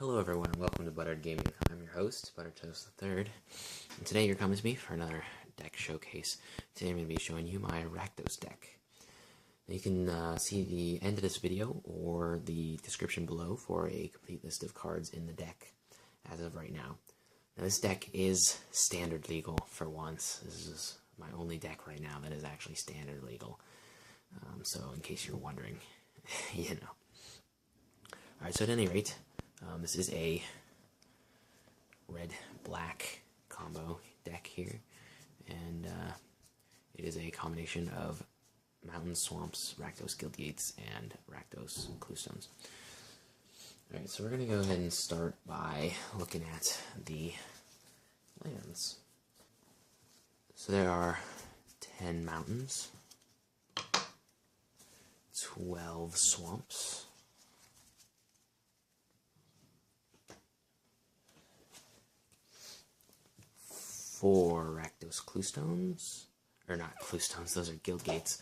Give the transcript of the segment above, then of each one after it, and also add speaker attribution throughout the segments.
Speaker 1: Hello everyone and welcome to Buttered Gaming. I'm your host, ButteredToast III, and today you're coming to me for another deck showcase. Today I'm going to be showing you my Rakdos deck. Now you can see the end of this video or the description below for a complete list of cards in the deck as of right now. Now this deck is standard legal for once. This is my only deck right now that is actually standard legal. So in case you're wondering, you know. Alright, so at any rate, this is a red-black combo deck here, and it is a combination of Mountain Swamps, Rakdos Guildgates, and Rakdos Cluestones. Alright, so we're going to go ahead and start by looking at the lands. So there are 10 mountains, 12 swamps, 4 Rakdos Cluestones, or not Cluestones, those are Guildgates,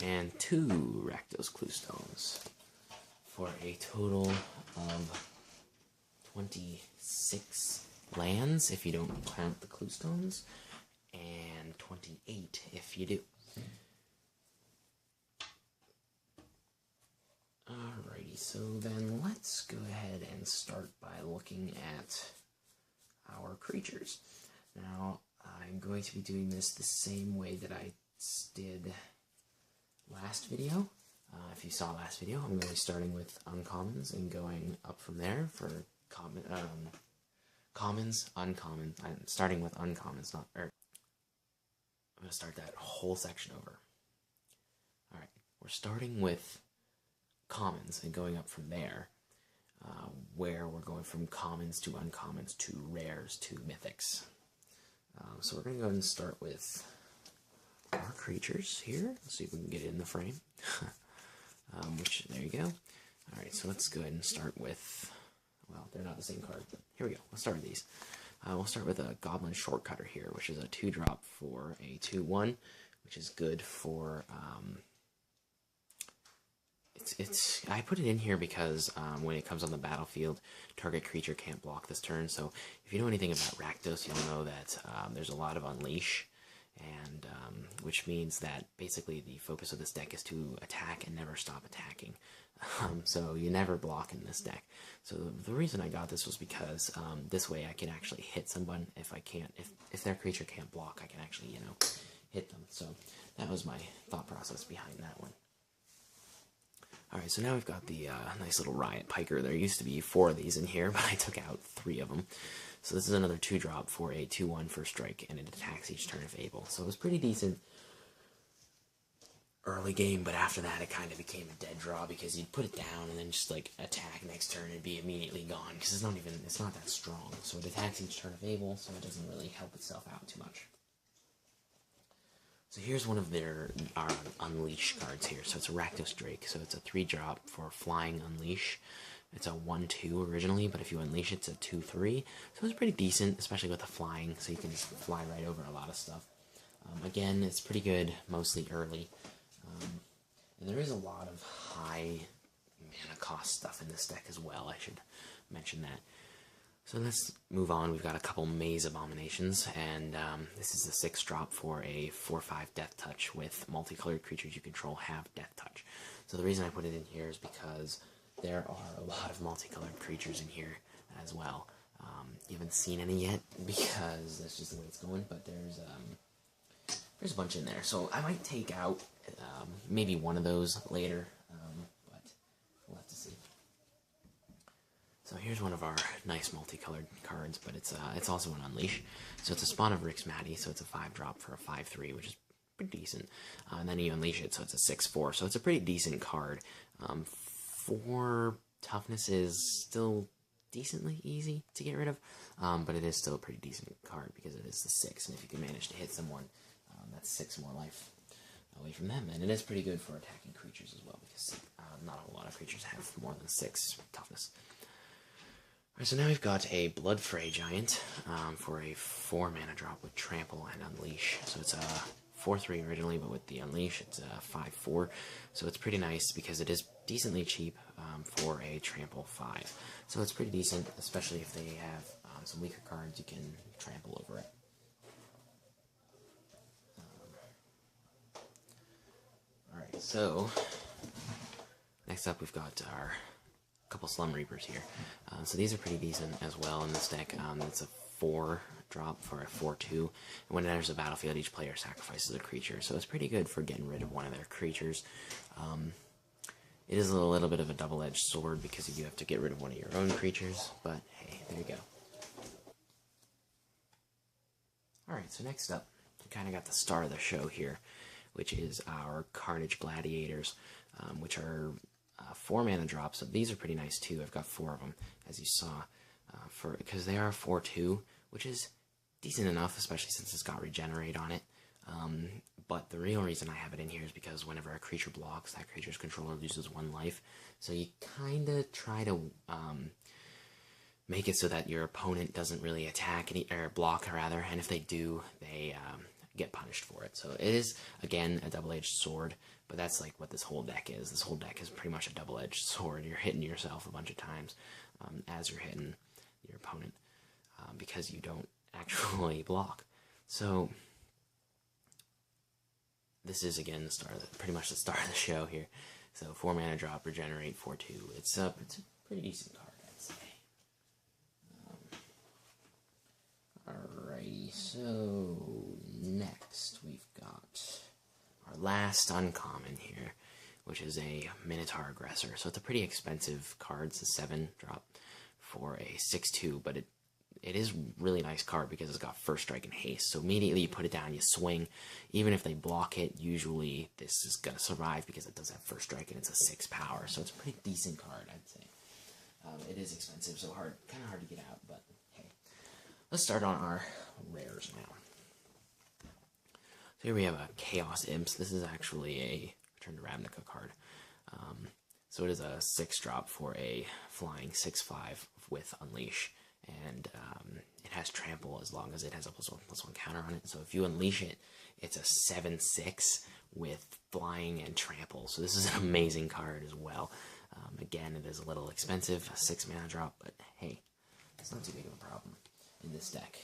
Speaker 1: and 2 Rakdos Cluestones, for a total of 26 lands if you don't count the Cluestones, and 28 if you do. Alrighty, so then let's go ahead and start by looking at our creatures. Now, I'm going to be doing this the same way that I did last video. If you saw last video, I'm going to be starting with uncommons and going up from there for commons, uncommons. I'm starting with uncommons, I'm going to start that whole section over. Alright, we're starting with commons and going up from there, where we're going from commons to uncommons to rares to mythics. So we're going to go ahead and start with our creatures here. Let's see if we can get it in the frame. There you go. Alright, so let's go ahead and start with, well, they're not the same card, but here we go. Let's start with these. We'll start with a Goblin Shortcutter here, which is a 2-drop for a 2/1, which is good for, I put it in here because when it comes on the battlefield, target creature can't block this turn. So if you know anything about Rakdos, you'll know that there's a lot of Unleash, and which means that basically the focus of this deck is to attack and never stop attacking. So you never block in this deck. So the reason I got this was because this way I can actually hit someone if their creature can't block, I can actually, you know, hit them. So that was my thought process behind that one. Alright, so now we've got the nice little Riot Piker. There used to be 4 of these in here, but I took out 3 of them. So this is another 2-drop for a 2/1 for strike, and it attacks each turn if able. So it was pretty decent early game, but after that it kind of became a dead draw because you'd put it down and then just like attack next turn and it'd be immediately gone because it's not that strong. So it attacks each turn if able, so it doesn't really help itself out too much. So here's one of our Unleash cards here. So it's a Rakdos Drake. So it's a 3-drop for Flying Unleash. It's a 1/2 originally, but if you unleash it's a 2/3. So it's pretty decent, especially with the flying, so you can just fly right over a lot of stuff. Again, it's pretty good, mostly early. And there is a lot of high mana cost stuff in this deck as well, I should mention that. So let's move on. We've got a couple Maze Abominations, and this is a 6-drop for a 4/5 Death Touch with multicolored creatures you control have Death Touch. So the reason I put it in here is because there are a lot of multicolored creatures in here as well. You haven't seen any yet because that's just the way it's going, but there's a bunch in there. So I might take out maybe one of those later, but we'll have to see. So here's one of our nice multicolored cards, but it's also an Unleash. So it's a Spawn of Rixmati, so it's a 5-drop for a 5/3, which is pretty decent. And then you unleash it, so it's a 6/4, so it's a pretty decent card. 4 toughness is still decently easy to get rid of, but it is still a pretty decent card because it is the 6, and if you can manage to hit someone, that's 6 more life away from them, and it is pretty good for attacking creatures as well because not a whole lot of creatures have more than 6 toughness. Alright, so now we've got a Bloodfray Giant for a 4-mana drop with Trample and Unleash. So it's a 4/3 originally, but with the Unleash, it's 5/4. So it's pretty nice because it is decently cheap for a trample 5. So it's pretty decent, especially if they have some weaker cards, you can trample over it. Alright, so next up we've got our couple Slum Reapers here. So these are pretty decent as well in this deck. It's a 4-drop for a 4/2. And when it enters the battlefield, each player sacrifices a creature. So it's pretty good for getting rid of one of their creatures. It is a little bit of a double-edged sword because you have to get rid of one of your own creatures, but hey, there you go. Alright, so next up, we kind of got the star of the show here, which is our Carnage Gladiators, which are 4-mana drops. So these are pretty nice too. I've got 4 of them, as you saw, because they are 4/2, which is decent enough, especially since it's got Regenerate on it. But the real reason I have it in here is because whenever a creature blocks, that creature's controller loses 1 life. So you kind of try to make it so that your opponent doesn't really attack or block, rather, and if they do, they get punished for it. So it is, again, a double-edged sword, but that's like what this whole deck is. This whole deck is pretty much a double-edged sword. You're hitting yourself a bunch of times as you're hitting your opponent because you don't actually block. So this is, again, pretty much the star of the show here. So 4-mana drop, Regenerate, 4/2. It's a pretty decent card, I'd say. Alrighty, so next we've got our last uncommon here, which is a Minotaur Aggressor. So it's a pretty expensive card. It's a 7-drop for a 6/2, but it is really nice card because it's got First Strike and Haste. So immediately you put it down, you swing. Even if they block it, usually this is going to survive because it does have First Strike and it's a 6 power. So it's a pretty decent card, I'd say. It is expensive, so kind of hard to get out, but hey. Let's start on our rares now. So here we have a Chaos Imps. This is actually a Return to Ravnica card. So it is a 6-drop for a flying 6/5 with Unleash. And it has Trample as long as it has a +1/+1 counter on it. So if you Unleash it, it's a 7/6 with Flying and Trample. So this is an amazing card as well. Again, it is a little expensive, a 6-mana drop, but hey, it's not too big of a problem in this deck.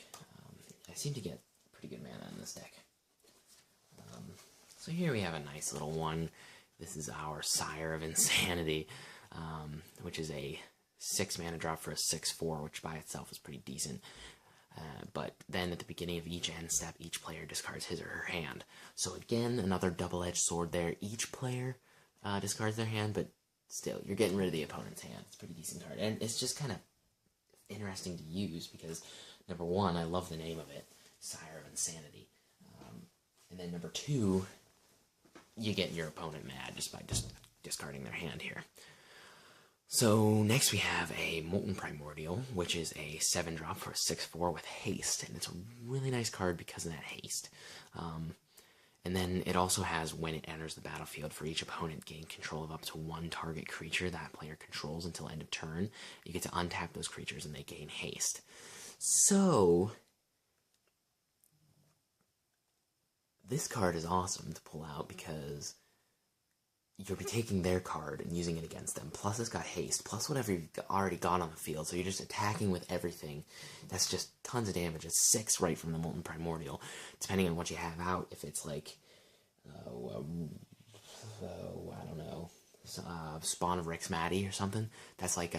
Speaker 1: I seem to get pretty good mana in this deck. So here we have a nice little one. This is our Sire of Insanity, which is a 6-mana drop for a 6/4, which by itself is pretty decent. But then at the beginning of each end step, each player discards his or her hand. So again, another double-edged sword there. Each player discards their hand, but still, you're getting rid of the opponent's hand. It's a pretty decent card. And it's just kind of interesting to use because, number one, I love the name of it, Sire of Insanity. And then number two, you get your opponent mad just by discarding their hand here. So next we have a Molten Primordial, which is a 7-drop for a 6/4 with Haste, and it's a really nice card because of that Haste. And then it also has, when it enters the battlefield, for each opponent, gain control of up to 1 target creature that player controls until end of turn. You get to untap those creatures and they gain Haste. So this card is awesome to pull out because you'll be taking their card and using it against them. Plus it's got Haste, plus whatever you've already got on the field. So you're just attacking with everything. That's just tons of damage. It's 6 right from the Molten Primordial. Depending on what you have out, if it's like, I don't know, Spawn of Rixmati or something, that's like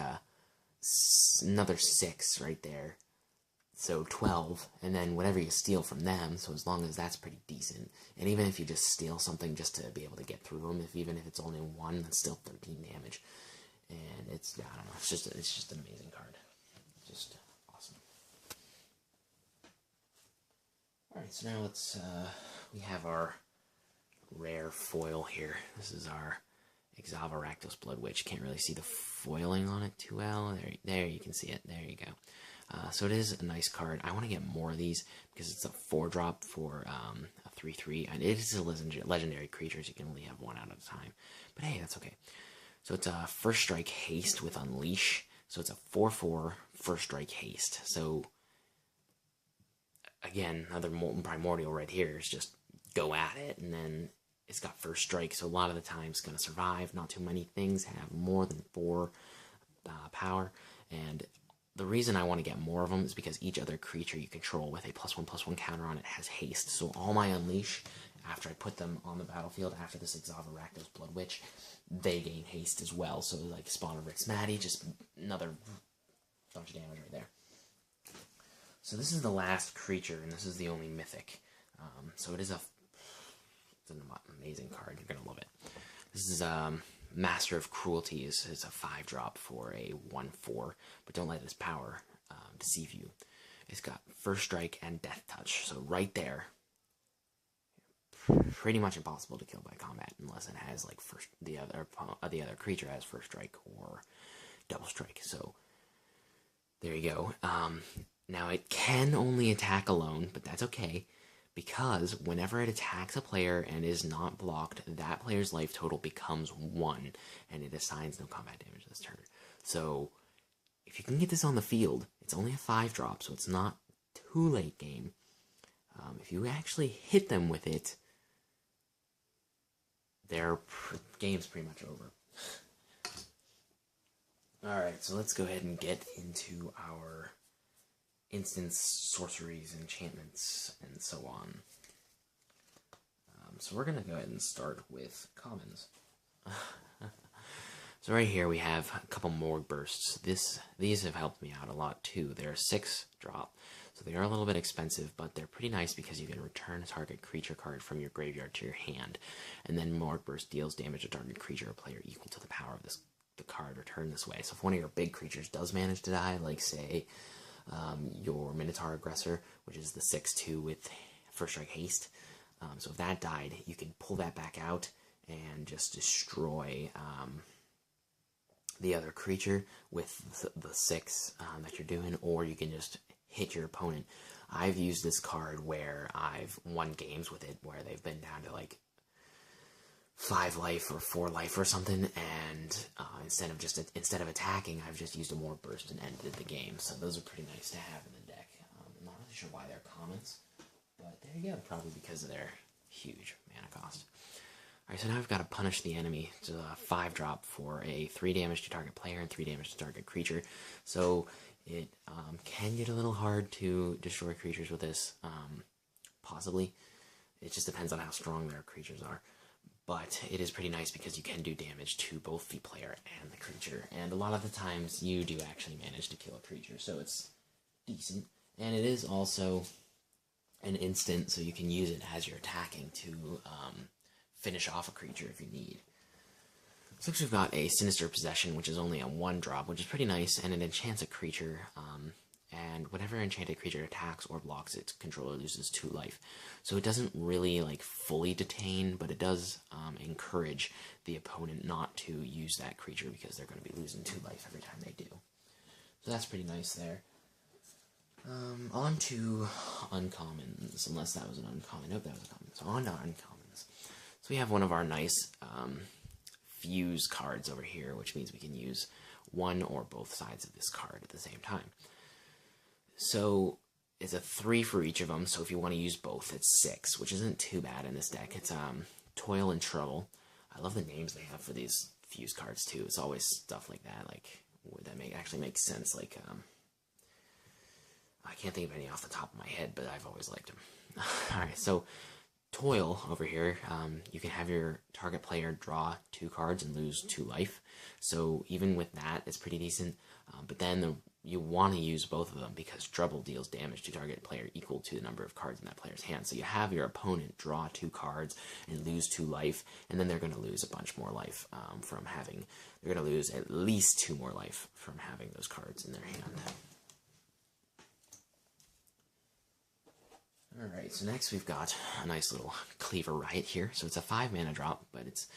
Speaker 1: another 6 right there. So 12, and then whatever you steal from them, so as long as that's pretty decent. And even if you just steal something just to be able to get through them, even if it's only 1, that's still 13 damage. And it's, I don't know, it's just an amazing card. Just awesome. Alright, so now we have our rare foil here. This is our Exava Rakdos Blood Witch. Can't really see the foiling on it too well. There you can see it. There you go. So it is a nice card. I want to get more of these because it's a 4-drop for a 3/3, and it is a legendary creature, so you can only have 1 out at a time. But hey, that's okay. So it's a First Strike Haste with Unleash. So it's a 4/4 First Strike Haste. So again, another Molten Primordial right here is just go at it, and then it's got first strike, so a lot of the time it's going to survive. Not too many things have more than 4 power, and the reason I want to get more of them is because each other creature you control with a +1/+1 counter on it has haste. So all my Unleash, after I put them on the battlefield, after this Exava Rakdos Blood Witch, they gain haste as well. So like Spawn of Rix Maddie, just another bunch of damage right there. So this is the last creature, and this is the only mythic. So it's an amazing card. You're going to love it. This is Master of Cruelty. It's a 5-drop for a 1/4, but don't let its power deceive you. It's got First Strike and Death Touch, so right there, pretty much impossible to kill by combat unless it has like the other creature has First Strike or Double Strike. So there you go. Now it can only attack alone, but that's okay, because whenever it attacks a player and is not blocked, that player's life total becomes 1, and it assigns no combat damage this turn. So if you can get this on the field, it's only a 5-drop, so it's not too late game. If you actually hit them with it, their game's pretty much over. Alright, so let's go ahead and get into our instance, sorceries, enchantments, and so on. So we're going to go ahead and start with commons. So right here we have a couple Morgue Bursts. These have helped me out a lot too. They're a 6-drop, so they are a little bit expensive, but they're pretty nice because you can return a target creature card from your graveyard to your hand, and then Morgue Burst deals damage to target creature or player equal to the power of the card returned this way. So if one of your big creatures does manage to die, like say your Minotaur Aggressor, which is the 6/2 with First Strike Haste, so if that died, you can pull that back out and just destroy the other creature with the 6 that you're doing, or you can just hit your opponent. I've used this card where I've won games with it where they've been down to like 5 life or 4 life or something, and instead of attacking, I've just used a Morgue Burst and ended the game. So those are pretty nice to have in the deck. I'm not really sure why they're commons, but there you go. Probably because of their huge mana cost. Alright, so now I've got to Punish the Enemy. It's a 5-drop for a 3 damage to target player and 3 damage to target creature. So it can get a little hard to destroy creatures with this, possibly. It just depends on how strong their creatures are. But it is pretty nice because you can do damage to both the player and the creature. And a lot of the times you do actually manage to kill a creature, so it's decent. And it is also an instant, so you can use it as you're attacking to finish off a creature if you need. So we've got a Sinister Possession, which is only a 1-drop, which is pretty nice, and it enchants a creature, and whenever an enchanted creature attacks or blocks, its controller loses 2 life. So it doesn't really like fully detain, but it does encourage the opponent not to use that creature because they're going to be losing 2 life every time they do. So that's pretty nice there. On to uncommons, unless that was an uncommon. Nope, that was a common. So on to uncommons. So we have one of our nice fuse cards over here, which means we can use one or both sides of this card at the same time. So it's a 3 for each of them, so if you want to use both, it's 6, which isn't too bad in this deck. It's Toil and Trouble. I love the names they have for these fuse cards too. It's always stuff like that, like that actually makes sense. Like I can't think of any off the top of my head, but I've always liked them. Alright, so Toil over here, you can have your target player draw 2 cards and lose 2 life. So even with that, it's pretty decent. But then you want to use both of them because Trouble deals damage to target player equal to the number of cards in that player's hand. So you have your opponent draw 2 cards and lose 2 life, and then they're going to lose a bunch more life from having. They're going to lose at least 2 more life from having those cards in their hand. Alright, so next we've got a nice little Cleaver Riot here. So it's a 5 mana drop, but it's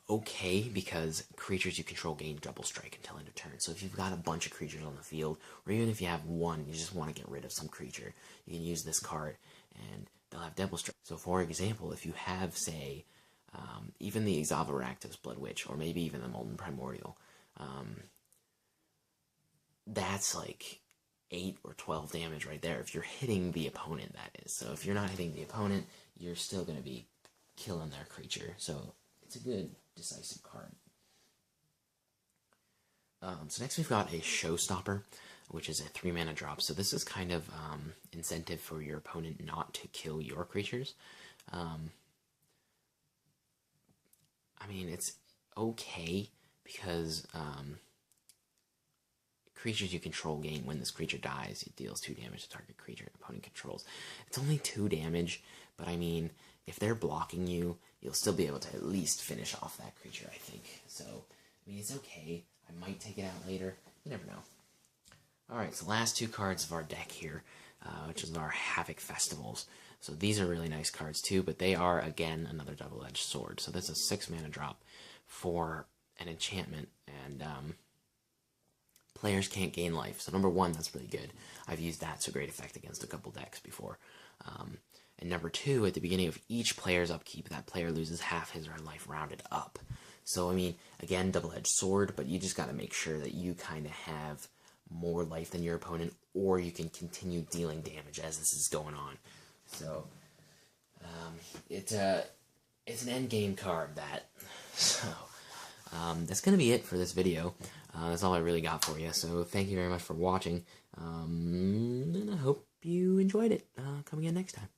Speaker 1: okay because creatures you control gain Double Strike until end of turn. So if you've got a bunch of creatures on the field, or even if you have one, you just want to get rid of some creature, you can use this card and they'll have Double Strike. So for example, if you have, say, even the Exava Rakdos Blood Witch, or maybe even the Molten Primordial, that's like 8 or 12 damage right there if you're hitting the opponent, that is. So if you're not hitting the opponent, you're still going to be killing their creature. So it's a good decisive card. So next we've got a Showstopper, which is a 3-mana drop. So this is kind of incentive for your opponent not to kill your creatures. I mean, it's okay because creatures you control gain when this creature dies. It deals 2 damage to target creature opponent controls. It's only 2 damage, but I mean, if they're blocking you, you'll still be able to at least finish off that creature, I think. So, I mean, it's okay. I might take it out later. You never know. Alright, so last 2 cards of our deck here, which is our Havoc Festivals. So these are really nice cards too, but they are, again, another double-edged sword. So this is a 6-mana drop for an enchantment, and players can't gain life. So number 1, that's really good. I've used that to great effect against a couple decks before. And number 2, at the beginning of each player's upkeep, that player loses half his or her life rounded up. So, I mean, again, double-edged sword, but you just got to make sure that you kind of have more life than your opponent, or you can continue dealing damage as this is going on. So, it's an endgame card, that. So, that's going to be it for this video. That's all I really got for you. So, thank you very much for watching, and I hope you enjoyed it. Come again next time.